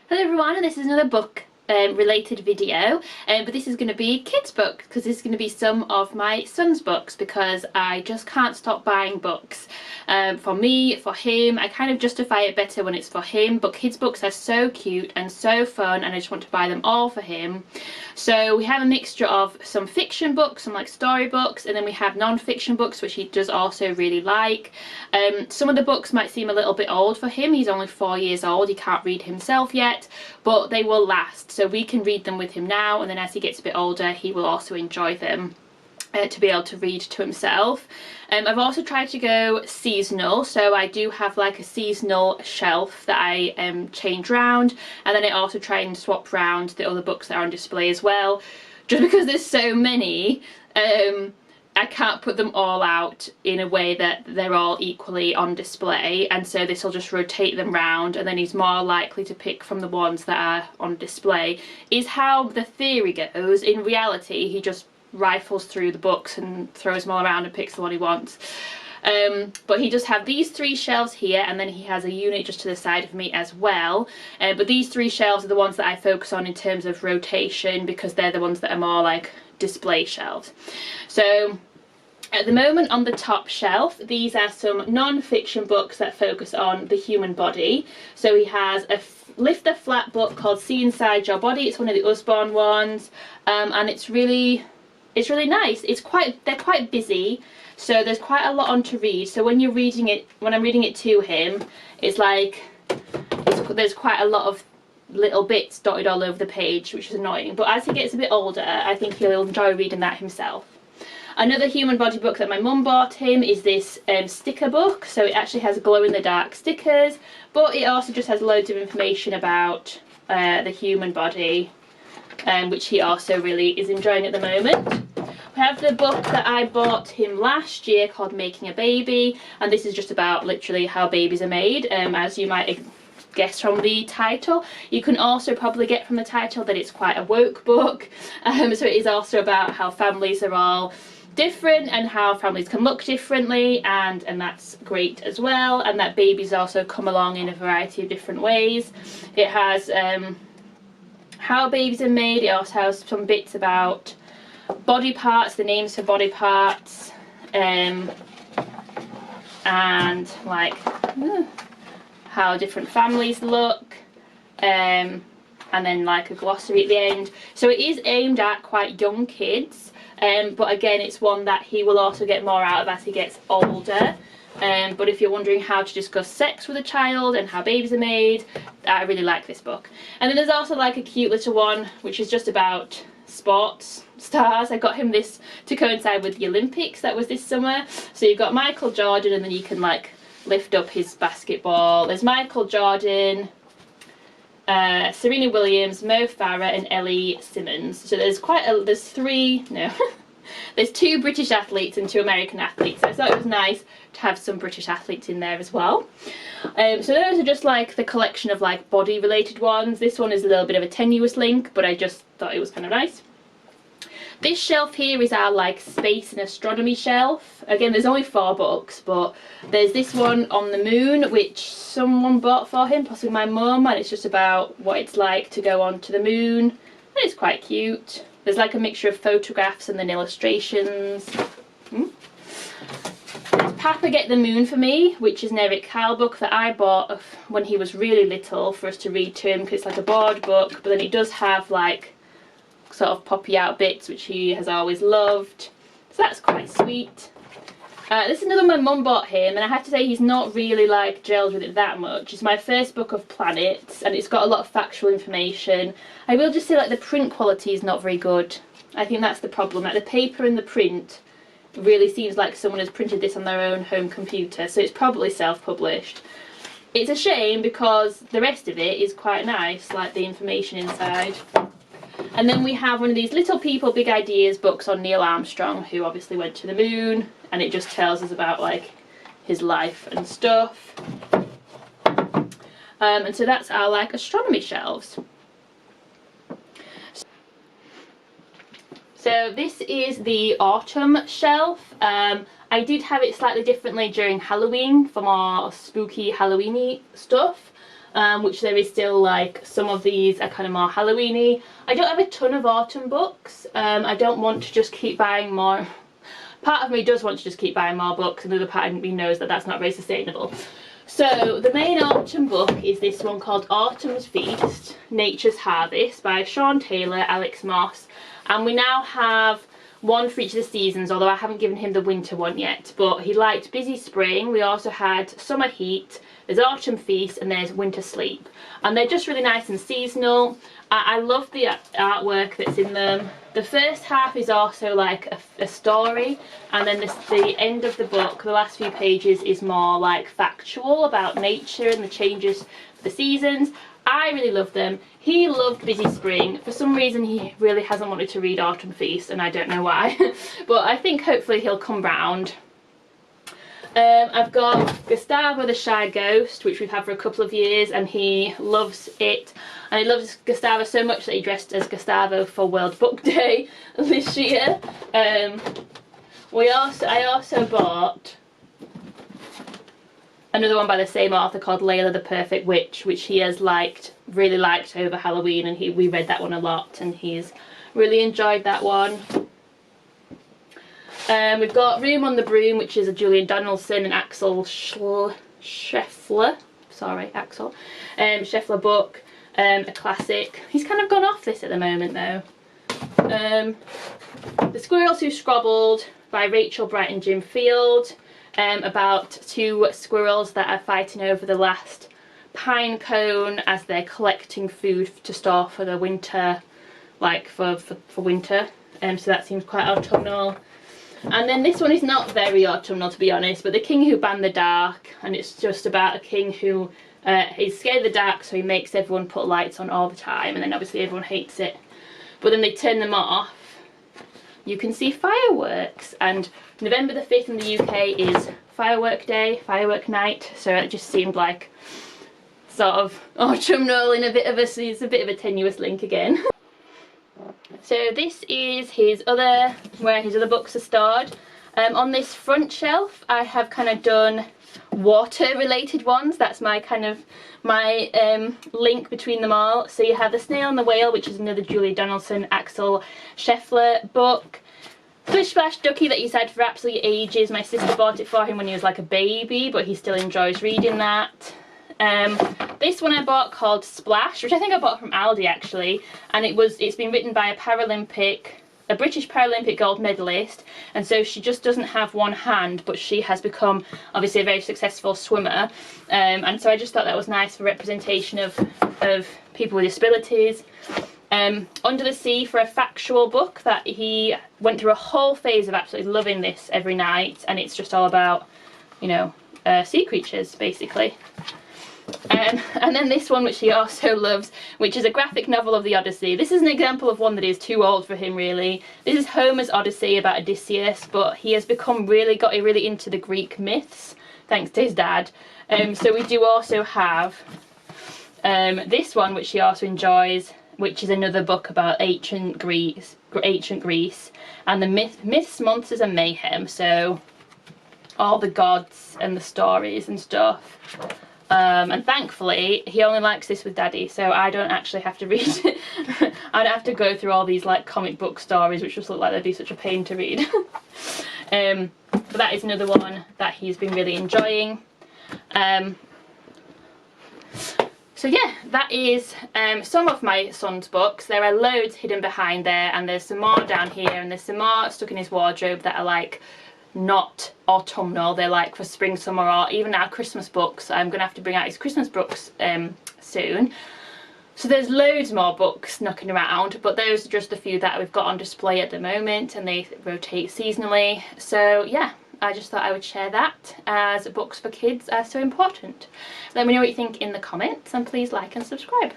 Hello everyone, and this is another book related video, but this is going to be kids book because this is going to be some of my son's books because I just can't stop buying books for me, for him. I kind of justify it better when it's for him, but kids books are so cute and so fun and I just want to buy them all for him. So we have a mixture of some fiction books, some like storybooks, and then we have non-fiction books which he does also really like. Some of the books might seem a little bit old for him. He's only 4 years old, he can't read himself yet, but they will last. So we can read them with him now, and then as he gets a bit older he will also enjoy them to be able to read to himself. I've also tried to go seasonal, so I do have like a seasonal shelf that I change round, and then I also try and swap round the other books that are on display as well. Just because there's so many, I can't put them all out in a way that they're all equally on display, and so this will just rotate them round, and then he's more likely to pick from the ones that are on display, is how the theory goes. In reality he just rifles through the books and throws them all around and picks the one he wants. But he does have these 3 shelves here, and then he has a unit just to the side of me as well. But these 3 shelves are the ones that I focus on in terms of rotation because they're the ones that are more like display shelves. So at the moment on the top shelf, these are some non-fiction books that focus on the human body. So he has a Lift the Flap book called See Inside Your Body. It's one of the Usborne ones, and it's really nice. They're quite busy, so there's quite a lot on to read. So when I'm reading it to him, it's like there's quite a lot of little bits dotted all over the page, which is annoying. But as he gets a bit older, I think he'll enjoy reading that himself. Another human body book that my mum bought him is this sticker book. So it actually has glow-in-the-dark stickers, but it also just has loads of information about the human body, which he also really is enjoying at the moment. We have the book that I bought him last year called Making a Baby, and this is just about literally how babies are made, as you might guess from the title. You can also probably get from the title that it's quite a woke book, so it is also about how families are all different and how families can look differently, and that's great as well, and that babies also come along in a variety of different ways. It has how babies are made. It also has some bits about body parts, the names for body parts, and like how different families look, and then like a glossary at the end. So it is aimed at quite young kids, but again it's one that he will also get more out of as he gets older. But if you're wondering how to discuss sex with a child and how babies are made, I really like this book. And then there's also like a cute little one which is just about sports stars. I got him this to coincide with the Olympics that was this summer. So you've got Michael Jordan, and then you can like lift up his basketball. There's Michael Jordan, Serena Williams, Mo Farah and Ellie Simmons. So there's there's 2 British athletes and 2 American athletes. So I thought it was nice to have some British athletes in there as well. So those are just like the collection of like body related ones. This one is a little bit of a tenuous link, but I just thought it was kind of nice. This shelf here is our like space and astronomy shelf. Again, there's only 4 books, but there's this one on the moon which someone bought for him, possibly my mum, and it's just about what it's like to go on to the moon, and it's quite cute. There's like a mixture of photographs and then illustrations. Papa Get the Moon for Me, which is an Eric Carle book that I bought when he was really little for us to read to him, because it's like a board book, but then it does have like sort of poppy out bits which he has always loved, so that's quite sweet. This is another one my mum bought him, and I have to say he's not really like gelled with it that much. It's my first book of planets, and it's got a lot of factual information. I will just say like the print quality is not very good. I think that's the problem. Like the paper and the print really seems like someone has printed this on their own home computer, so it's probably self-published. It's a shame because the rest of it is quite nice, like the information inside. And then we have one of these Little People Big Ideas books on Neil Armstrong, who obviously went to the moon, and it just tells us about like his life and stuff. And so that's our like astronomy shelves. So this is the autumn shelf. I did have it slightly differently during Halloween for more spooky Halloweeny stuff. which there is still, like, some of these are kind of more Halloweeny. I don't have a ton of autumn books. I don't want to just keep buying more. Part of me does want to just keep buying more books, and the other part of me knows that that's not very sustainable. So the main autumn book is this one called Autumn's Feast, Nature's Harvest by Sean Taylor, Alex Moss, and we now have one for each of the seasons, although I haven't given him the winter one yet, but he liked Busy Spring. We also had Summer Heat, there's Autumn Feast, and there's Winter Sleep, and they're just really nice and seasonal. I love the artwork that's in them. The first half is also like a story, and then the end of the book, the last few pages, is more like factual about nature and the changes for the seasons. I really love them. He loved Busy Spring. For some reason he really hasn't wanted to read Autumn Feast, and I don't know why. But I think hopefully he'll come round. I've got Gustavo the Shy Ghost, which we've had for a couple of years, and he loves it. And he loves Gustavo so much that he dressed as Gustavo for World Book Day this year. I also bought another one by the same author called Layla the Perfect Witch, which he has really liked over Halloween, and we read that one a lot, and he's really enjoyed that one. We've got Room on the Broom, which is a Julian Donaldson and Axel Scheffler, sorry, Axel, Scheffler book, a classic. He's kind of gone off this at the moment though. The Squirrels Who Scrabbled by Rachel Bright and Jim Field, about two squirrels that are fighting over the last pine cone as they're collecting food to store for the winter, like for winter. So that seems quite autumnal. And then this one is not very autumnal, to be honest, but The King Who Banned the Dark, and it's just about a king who is scared of the dark, so he makes everyone put lights on all the time, and then obviously everyone hates it. But then they turn them off. You can see fireworks, and November the 5th in the UK is firework day, firework night, so it just seemed like sort of autumnal in it's a bit of a tenuous link again. So this is where his other books are stored. On this front shelf I have kind of done water related ones. That's my link between them all. So you have The Snail and the Whale, which is another Julia Donaldson, Axel Scheffler book. Splish Splash Ducky that he's had for absolutely ages. My sister bought it for him when he was like a baby, but he still enjoys reading that. This one I bought called Splash, which I think I bought from Aldi actually, and it's been written by a British Paralympic gold medalist, and so she just doesn't have one hand, but she has become obviously a very successful swimmer, and so I just thought that was nice for representation of people with disabilities. Under the Sea for a factual book that he went through a whole phase of absolutely loving this every night, and it's just all about, you know, sea creatures basically. And then this one, which he also loves, which is a graphic novel of the Odyssey. This is an example of one that is too old for him really. This is Homer's Odyssey about Odysseus, but he has got really into the Greek myths thanks to his dad. So we do also have this one, which he also enjoys, which is another book about ancient Greece and the myths, monsters and mayhem. So all the gods and the stories and stuff. And thankfully he only likes this with Daddy, so I don't actually have to read it. I don't have to go through all these like comic book stories which just look like they'd be such a pain to read. But that is another one that he's been really enjoying. So yeah, that is some of my son's books. There are loads hidden behind there, and there's some more down here, and there's some more stuck in his wardrobe that are like not autumnal, they're like for spring, summer, or even our Christmas books. I'm gonna have to bring out his Christmas books soon. So there's loads more books knocking around, but those are just a few that we've got on display at the moment, and they rotate seasonally. So yeah, I just thought I would share that, as books for kids are so important. Let me know what you think in the comments, and please like and subscribe.